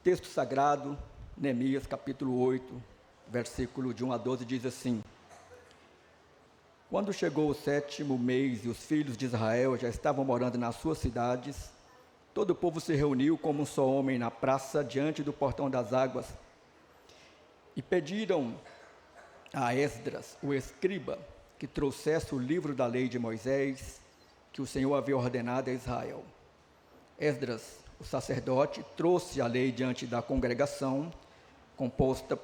Texto sagrado, Neemias capítulo 8, versículo de 1 a 12, diz assim: Quando chegou o 7º mês e os filhos de Israel já estavam morando nas suas cidades, todo o povo se reuniu como um só homem na praça diante do portão das águas e pediram a Esdras, o escriba, que trouxesse o livro da lei de Moisés, que o Senhor havia ordenado a Israel. Esdras, o sacerdote, trouxe a lei diante da congregação, composta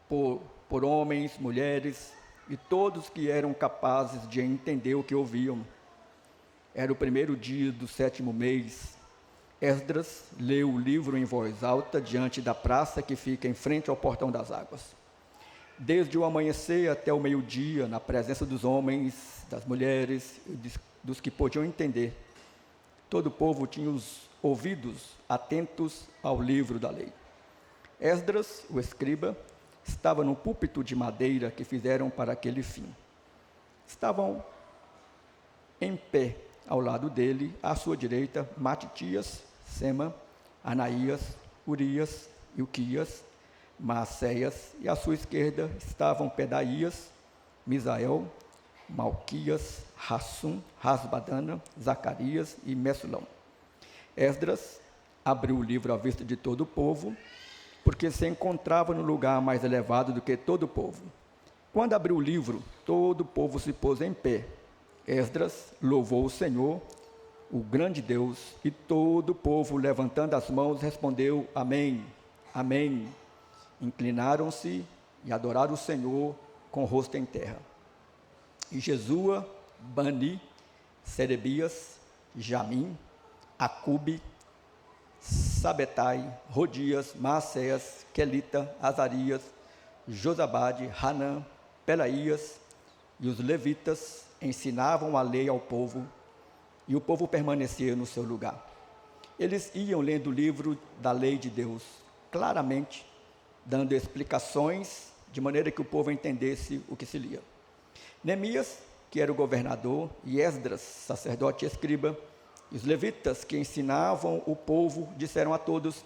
por homens, mulheres e todos que eram capazes de entender o que ouviam. Era o primeiro dia do 7º mês. Esdras leu o livro em voz alta diante da praça que fica em frente ao portão das águas. Desde o amanhecer até o meio-dia, na presença dos homens, das mulheres e dos que podiam entender, todo o povo tinha os ouvidos atentos ao livro da lei. Esdras, o escriba, estava no púlpito de madeira que fizeram para aquele fim. Estavam em pé ao lado dele, à sua direita, Matitias, Sema, Anaías, Urias, Ilquias, Maacéias, e à sua esquerda estavam Pedaías, Misael, Malquias, Hassum, Rasbadana, Zacarias e Messulão. Esdras abriu o livro à vista de todo o povo, porque se encontrava no lugar mais elevado do que todo o povo. Quando abriu o livro, todo o povo se pôs em pé. Esdras louvou o Senhor, o grande Deus, e todo o povo, levantando as mãos, respondeu: Amém, Amém. Inclinaram-se e adoraram o Senhor com o rosto em terra. E Jesua, Bani, Serebias, Jamim, Acube, Sabetai, Rodias, Maacéias, Quelita, Azarias, Josabade, Hanã, Pelaías e os levitas ensinavam a lei ao povo, e o povo permanecia no seu lugar. Eles iam lendo o livro da lei de Deus, claramente, dando explicações, de maneira que o povo entendesse o que se lia. Neemias, que era o governador, e Esdras, sacerdote e escriba, e os levitas que ensinavam o povo, disseram a todos: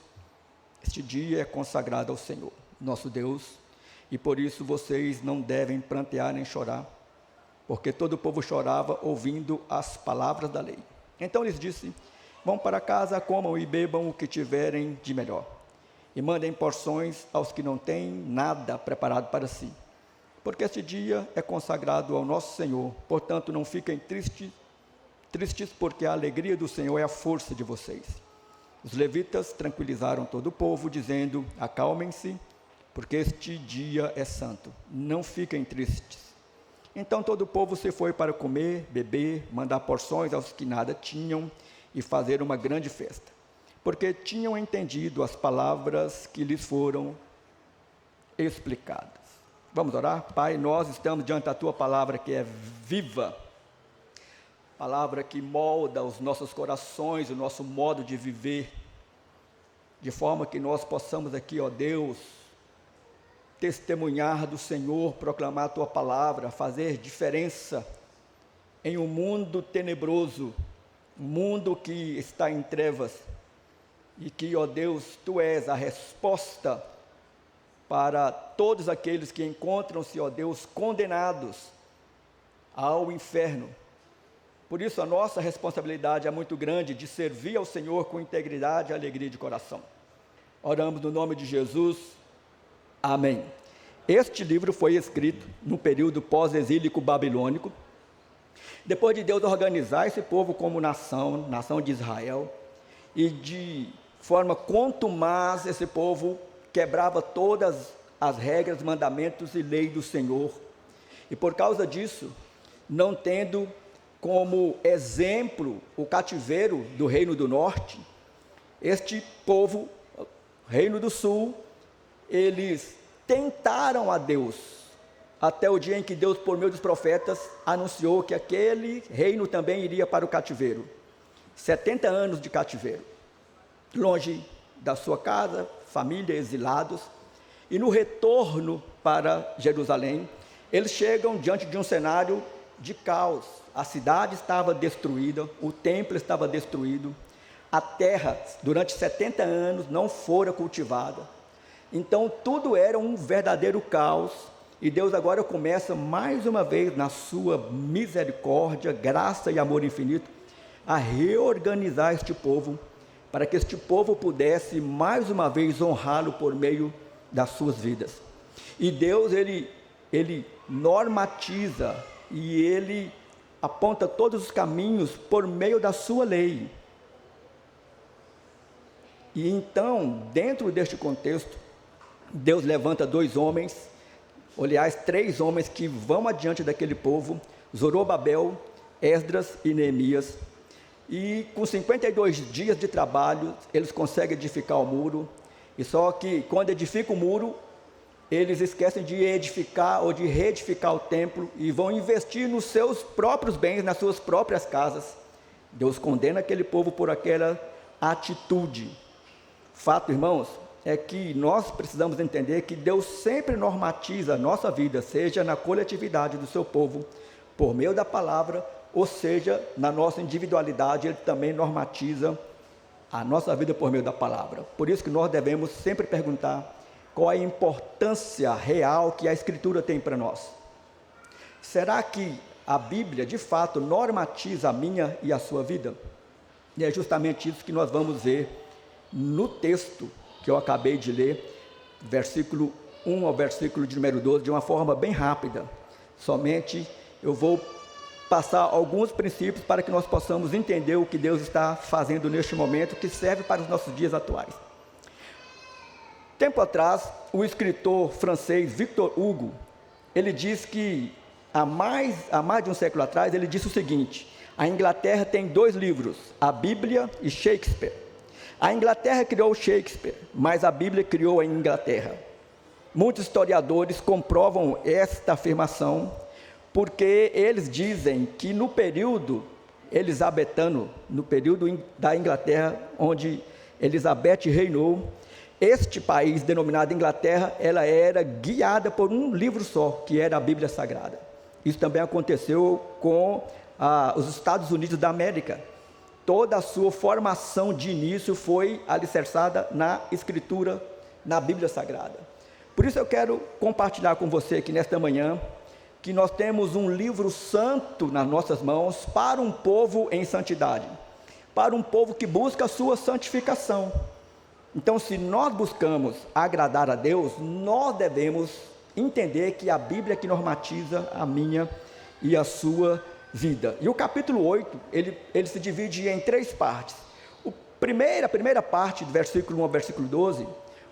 Este dia é consagrado ao Senhor, nosso Deus, e por isso vocês não devem prantear nem chorar, porque todo o povo chorava ouvindo as palavras da lei. Então lhes disse: Vão para casa, comam e bebam o que tiverem de melhor, e mandem porções aos que não têm nada preparado para si, porque este dia é consagrado ao nosso Senhor. Portanto, não fiquem tristes, porque a alegria do Senhor é a força de vocês. Os levitas tranquilizaram todo o povo, dizendo: Acalmem-se, porque este dia é santo, não fiquem tristes. Então todo o povo se foi para comer, beber, mandar porções aos que nada tinham e fazer uma grande festa, porque tinham entendido as palavras que lhes foram explicadas. Vamos orar? Pai, nós estamos diante da Tua palavra, que é viva, palavra que molda os nossos corações, o nosso modo de viver, de forma que nós possamos aqui, ó Deus, testemunhar do Senhor, proclamar a Tua palavra, fazer diferença em um mundo tenebroso, um mundo que está em trevas, e que, ó Deus, Tu és a resposta para todos aqueles que encontram-se, ó Deus, condenados ao inferno. Por isso a nossa responsabilidade é muito grande de servir ao Senhor com integridade e alegria de coração. Oramos no nome de Jesus. Amém. Este livro foi escrito no período pós-exílico babilônico, depois de Deus organizar esse povo como nação de Israel, e de forma contumaz esse povo quebrava todas as regras, mandamentos e lei do Senhor. E por causa disso, não tendo como exemplo o cativeiro do Reino do Norte, este povo, Reino do Sul, eles tentaram a Deus, até o dia em que Deus, por meio dos profetas, anunciou que aquele reino também iria para o cativeiro. 70 anos de cativeiro, longe da sua casa, família, exilados, e no retorno para Jerusalém, eles chegam diante de um cenário de caos. A cidade estava destruída, o templo estava destruído, a terra, durante 70 anos, não fora cultivada. Então, tudo era um verdadeiro caos. E Deus agora começa, mais uma vez, na sua misericórdia, graça e amor infinito, a reorganizar este povo, para que este povo pudesse, mais uma vez, honrá-lo por meio das suas vidas. E Deus, Ele normatiza e Ele aponta todos os caminhos por meio da sua lei. E então, dentro deste contexto, Deus levanta 2 homens, aliás, 3 homens que vão adiante daquele povo, Zorobabel, Esdras e Neemias, e com 52 dias de trabalho, eles conseguem edificar o muro, e só que quando edificam o muro, eles esquecem de edificar ou de reedificar o templo, e vão investir nos seus próprios bens, nas suas próprias casas. Deus condena aquele povo por aquela atitude. Fato, irmãos, é que nós precisamos entender que Deus sempre normatiza a nossa vida, seja na coletividade do seu povo, por meio da palavra, ou seja, na nossa individualidade, Ele também normatiza a nossa vida por meio da palavra. Por isso que nós devemos sempre perguntar qual a importância real que a Escritura tem para nós. Será que a Bíblia, de fato, normatiza a minha e a sua vida? E é justamente isso que nós vamos ver no texto que eu acabei de ler, versículo 1 ao versículo de número 12, de uma forma bem rápida. Somente eu vou passar alguns princípios para que nós possamos entender o que Deus está fazendo neste momento, que serve para os nossos dias atuais. Tempo atrás, o escritor francês Victor Hugo, ele diz que, há mais de um século atrás, ele disse o seguinte: a Inglaterra tem 2 livros, a Bíblia e Shakespeare. A Inglaterra criou Shakespeare, mas a Bíblia criou a Inglaterra. Muitos historiadores comprovam esta afirmação, porque eles dizem que no período elisabetano, no período da Inglaterra, onde Elizabeth reinou, este país, denominado Inglaterra, ela era guiada por um livro só, que era a Bíblia Sagrada. Isso também aconteceu com os Estados Unidos da América. Toda a sua formação de início foi alicerçada na Escritura, na Bíblia Sagrada. Por isso eu quero compartilhar com você aqui nesta manhã, que nós temos um livro santo nas nossas mãos para um povo em santidade, para um povo que busca a sua santificação. Então, se nós buscamos agradar a Deus, nós devemos entender que a Bíblia é que normatiza a minha e a sua vida. E o capítulo 8, ele se divide em 3 partes. A primeira parte, do versículo 1 ao versículo 12,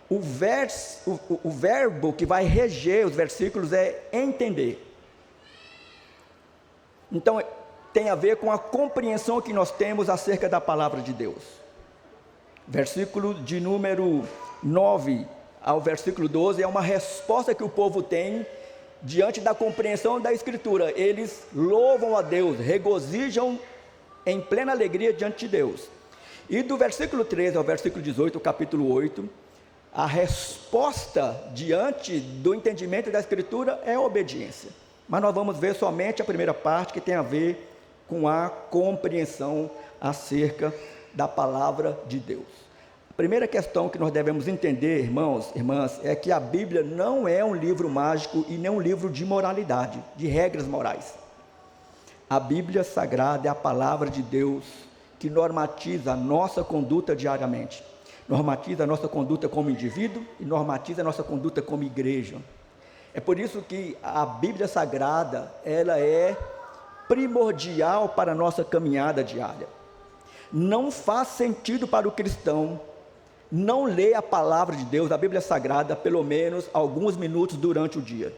o verbo que vai reger os versículos é entender. Então, tem a ver com a compreensão que nós temos acerca da palavra de Deus. Versículo de número 9 ao versículo 12 é uma resposta que o povo tem diante da compreensão da Escritura. Eles louvam a Deus, regozijam em plena alegria diante de Deus. E do versículo 13 ao versículo 18, o capítulo 8, a resposta diante do entendimento da Escritura é a obediência. Mas nós vamos ver somente a primeira parte, que tem a ver com a compreensão acerca da palavra de Deus. A primeira questão que nós devemos entender, irmãos, irmãs, é que a Bíblia não é um livro mágico e nem um livro de moralidade, de regras morais. A Bíblia Sagrada é a palavra de Deus que normatiza a nossa conduta diariamente, normatiza a nossa conduta como indivíduo e normatiza a nossa conduta como igreja. É por isso que a Bíblia Sagrada, ela é primordial para a nossa caminhada diária. Não faz sentido para o cristão não ler a palavra de Deus, a Bíblia Sagrada, pelo menos alguns minutos durante o dia.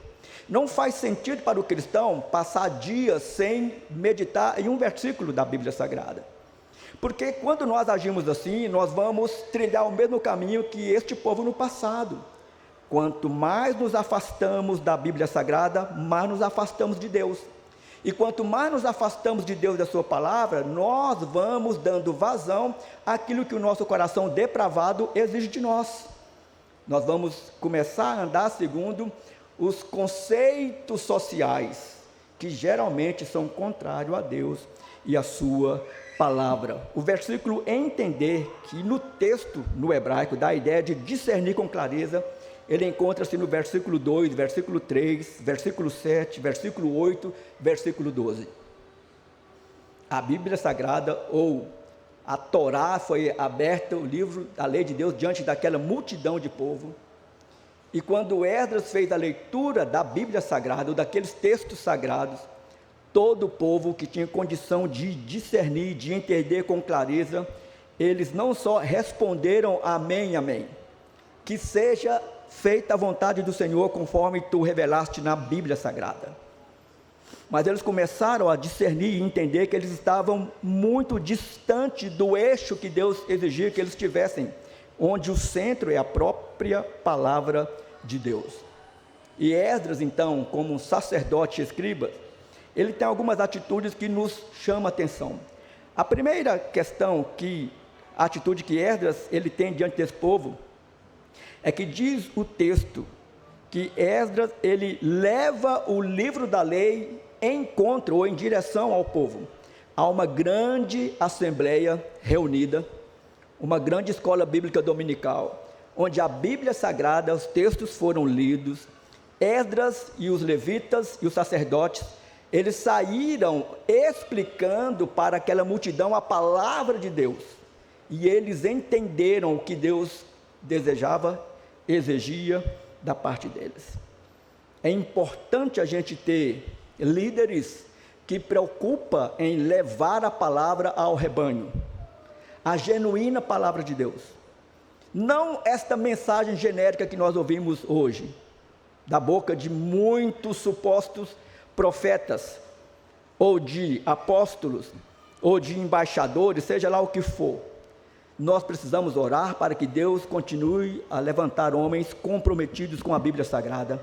Não faz sentido para o cristão passar dias sem meditar em um versículo da Bíblia Sagrada. Porque quando nós agimos assim, nós vamos trilhar o mesmo caminho que este povo no passado. Quanto mais nos afastamos da Bíblia Sagrada, mais nos afastamos de Deus. E quanto mais nos afastamos de Deus e da sua palavra, nós vamos dando vazão àquilo que o nosso coração depravado exige de nós. Nós vamos começar a andar segundo os conceitos sociais, que geralmente são contrários a Deus e a sua palavra. O versículo entender, que no texto, no hebraico, dá a ideia de discernir com clareza, ele encontra-se no versículo 2, versículo 3, versículo 7, versículo 8, versículo 12. A Bíblia Sagrada, ou a Torá, foi aberta, o livro da lei de Deus, diante daquela multidão de povo. E quando Esdras fez a leitura da Bíblia Sagrada, ou daqueles textos sagrados, todo o povo que tinha condição de discernir, de entender com clareza, eles não só responderam amém, amém, que seja feita a vontade do Senhor conforme tu revelaste na Bíblia Sagrada, mas eles começaram a discernir e entender que eles estavam muito distante do eixo que Deus exigia que eles tivessem, onde o centro é a própria palavra de Deus. E Esdras, então, como um sacerdote e escriba, ele tem algumas atitudes que nos chamam a atenção. A primeira questão, a atitude que Esdras ele tem diante desse povo, é que diz o texto que Esdras ele leva o livro da lei em encontro ou em direção ao povo. Há uma grande assembleia reunida, uma grande escola bíblica dominical, onde a Bíblia Sagrada, os textos foram lidos. Esdras e os levitas e os sacerdotes, eles saíram explicando para aquela multidão a palavra de Deus, e eles entenderam o que Deus desejava, exigia da parte deles. É importante a gente ter líderes que preocupam em levar a palavra ao rebanho, a genuína palavra de Deus, não esta mensagem genérica que nós ouvimos hoje, da boca de muitos supostos profetas, ou de apóstolos, ou de embaixadores, seja lá o que for. Nós precisamos orar para que Deus continue a levantar homens comprometidos com a Bíblia Sagrada,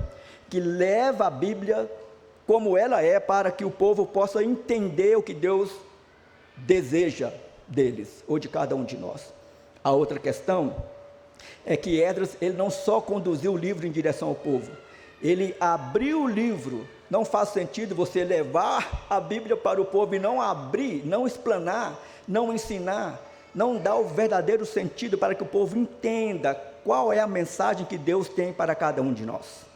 que leva a Bíblia como ela é, para que o povo possa entender o que Deus deseja deles, ou de cada um de nós. A outra questão é que Esdras, ele não só conduziu o livro em direção ao povo, ele abriu o livro. Não faz sentido você levar a Bíblia para o povo e não abrir, não explanar, não ensinar, não dar o verdadeiro sentido para que o povo entenda qual é a mensagem que Deus tem para cada um de nós.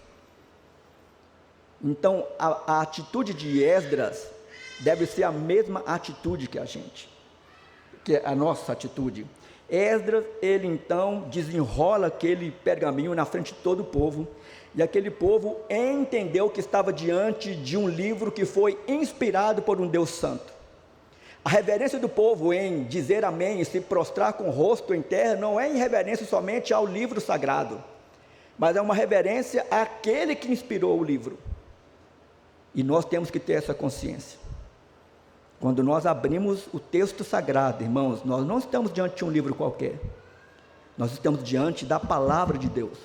Então, a atitude de Esdras deve ser a mesma atitude que a gente, que é a nossa atitude. Esdras, ele então desenrola aquele pergaminho na frente de todo o povo, e aquele povo entendeu que estava diante de um livro que foi inspirado por um Deus santo. A reverência do povo em dizer amém e se prostrar com o rosto em terra, não é em reverência somente ao livro sagrado, mas é uma reverência àquele que inspirou o livro. E nós temos que ter essa consciência. Quando nós abrimos o texto sagrado, irmãos, nós não estamos diante de um livro qualquer, nós estamos diante da palavra de Deus.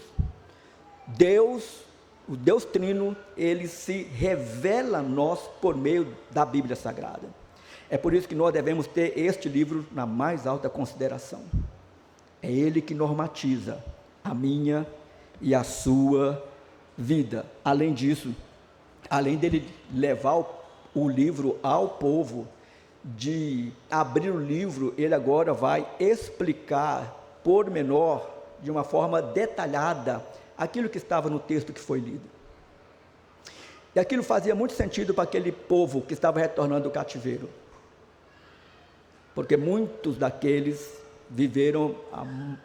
Deus, o Deus Trino, ele se revela a nós por meio da Bíblia Sagrada. É por isso que nós devemos ter este livro na mais alta consideração. É ele que normatiza a minha e a sua vida. Além disso, além dele levar o livro ao povo, de abrir o livro, ele agora vai explicar pormenor, de uma forma detalhada, aquilo que estava no texto que foi lido. E aquilo fazia muito sentido para aquele povo que estava retornando do cativeiro, porque muitos daqueles viveram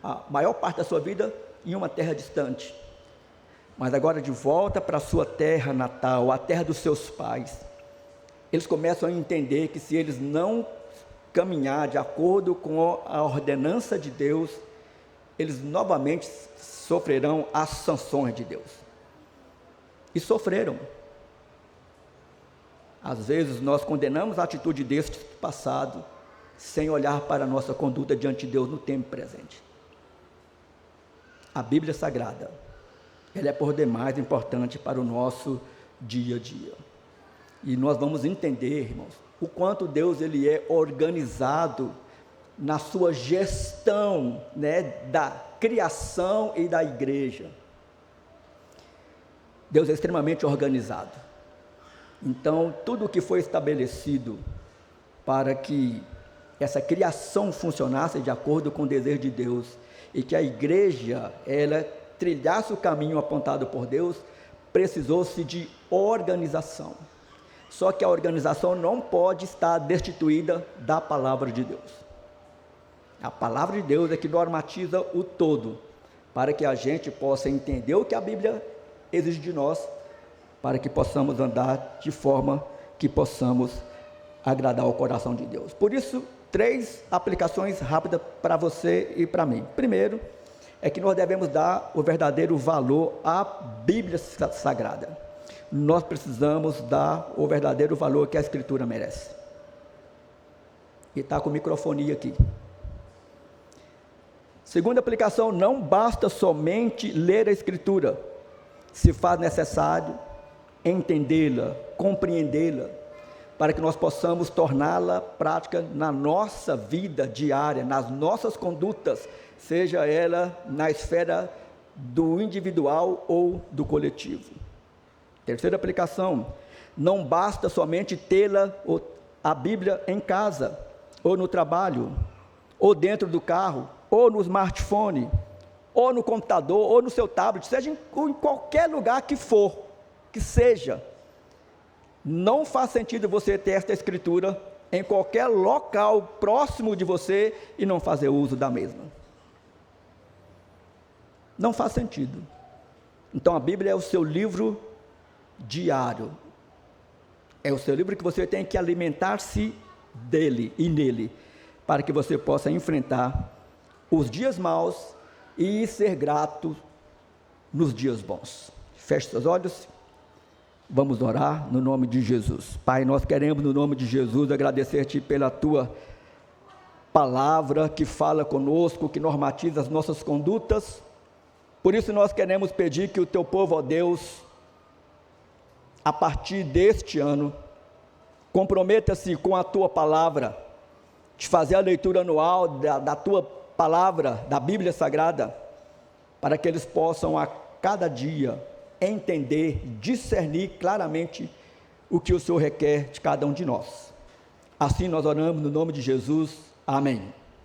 a maior parte da sua vida em uma terra distante, mas agora de volta para a sua terra natal, a terra dos seus pais, eles começam a entender que se eles não caminhar de acordo com a ordenança de Deus, eles novamente sofrerão as sanções de Deus. E sofreram. Às vezes nós condenamos a atitude deste passado, sem olhar para a nossa conduta diante de Deus no tempo presente. A Bíblia Sagrada, ela é por demais importante para o nosso dia a dia. E nós vamos entender, irmãos, o quanto Deus ele é organizado na sua gestão, da criação e da igreja. Deus é extremamente organizado. Então, tudo o que foi estabelecido para que essa criação funcionasse de acordo com o desejo de Deus, e que a igreja, ela trilhasse o caminho apontado por Deus, precisou-se de organização. Só que a organização não pode estar destituída da palavra de Deus. A palavra de Deus é que normatiza o todo, para que a gente possa entender o que a Bíblia exige de nós, para que possamos andar de forma que possamos agradar o coração de Deus. Por isso, 3 aplicações rápidas para você e para mim. Primeiro, é que nós devemos dar o verdadeiro valor à Bíblia Sagrada. Nós precisamos dar o verdadeiro valor que a Escritura merece. E está com microfonia aqui. Segunda aplicação, não basta somente ler a Escritura, se faz necessário entendê-la, compreendê-la, para que nós possamos torná-la prática na nossa vida diária, nas nossas condutas, seja ela na esfera do individual ou do coletivo. Terceira aplicação, não basta somente tê-la, a Bíblia, em casa, ou no trabalho, ou dentro do carro, ou no smartphone, ou no computador, ou no seu tablet, seja em qualquer lugar que for, que seja. Não faz sentido você ter esta Escritura em qualquer local próximo de você e não fazer uso da mesma. Não faz sentido. Então a Bíblia é o seu livro diário. É o seu livro que você tem que alimentar-se dele e nele, para que você possa enfrentar os dias maus e ser grato nos dias bons. Feche seus olhos. Vamos orar no nome de Jesus. Pai, nós queremos no nome de Jesus agradecer-te pela tua palavra que fala conosco, que normatiza as nossas condutas. Por isso nós queremos pedir que o teu povo, ó Deus, a partir deste ano, comprometa-se com a tua palavra, de fazer a leitura anual da tua palavra, da Bíblia Sagrada, para que eles possam a cada dia entender, discernir claramente o que o Senhor requer de cada um de nós. Assim nós oramos no nome de Jesus. Amém.